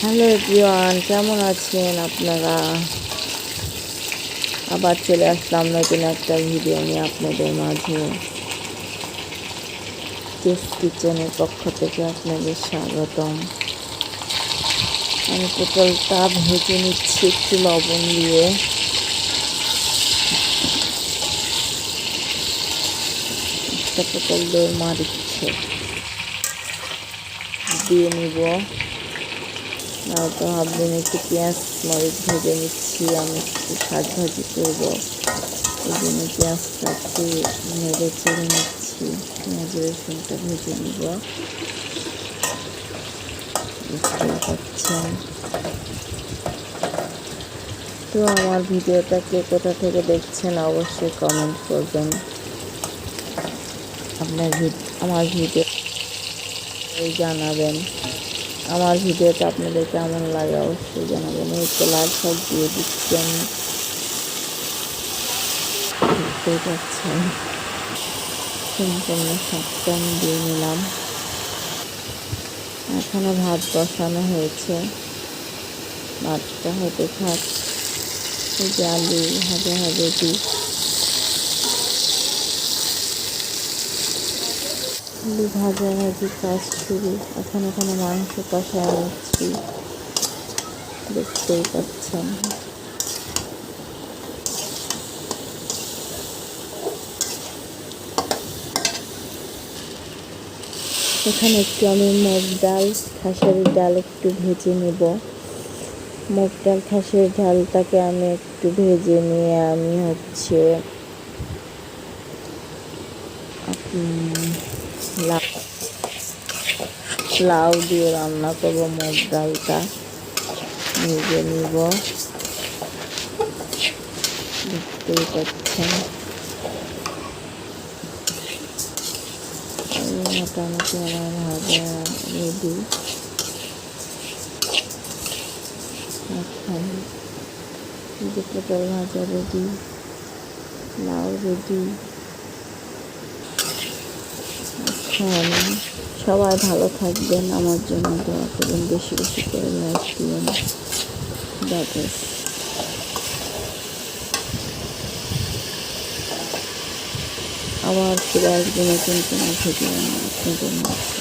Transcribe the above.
Hello everyone, কেমন আছেন আপনারা? আবার চলে আসলাম নতুন একটা ভিডিও নিয়ে আপনাদের মাঝে। টেস্ট কিচেনের পক্ষ থেকে আপনাদের স্বাগতম। আমি পটলটা ভেজে নিচ্ছি একটু লবণ দিয়ে। একটা পটল দিয়ে মারিচ্ছে দিয়ে নিব। তো ভাবলেন একটু পেঁয়াজ মরিচ ভেজে নিচ্ছি, আমি একটু শাক ভাজি করবো, এই জন্য পেঁয়াজটা একটু নেড়ে চেড়ে নিচ্ছি। পেঁয়াজ রসুনটা ভেজে নিব, বুঝতেই পারছেন। তো আমার ভিডিওটা কে কোথা থেকে দেখছেন অবশ্যই কমেন্ট করবেন। আমার ভিডিও জানাবেন, আমার ভিডিওটা আপনাদের কেমন লাগে অবশ্যই জানাবেন। এই তো লাল শাক দিয়ে দিচ্ছি আমি, দেখতেই পাচ্ছেন। সম্পূর্ণ শাকটা আমি দিয়ে নিলাম। এখনো ভাত বসানো হয়েছে, ভাতটা হতে থাক। এই যে আলু ভাজা দিই, আলু ভাজি কাজ শুরু। এখনো মাংস কষায় নিচ্ছি, দেখতেই পাচ্ছেন। এখানে একটু আমি মুগ ডাল খাসির ডাল একটু ভেজে নেব। মুগ ডাল খাসির ডালটাকে আমি একটু ভেজে নিয়ে আমি লাউ দিয়ে রান্না করবো। মুগ ডালটা ভেজে নিব, দেখতেই পাচ্ছেন। মোটামুটি আমার ভাজা রেডি। যে পটল ভাজা রেডি, লাউ রেডি। এখন সবাই ভালো থাকবেন, আমার জন্য দোয়া করবেন, বেশি বেশি করে লাইক দিবেন। আবার ফিরে আসবে নতুন কোনো ভিডিও আপনাদের মধ্যে।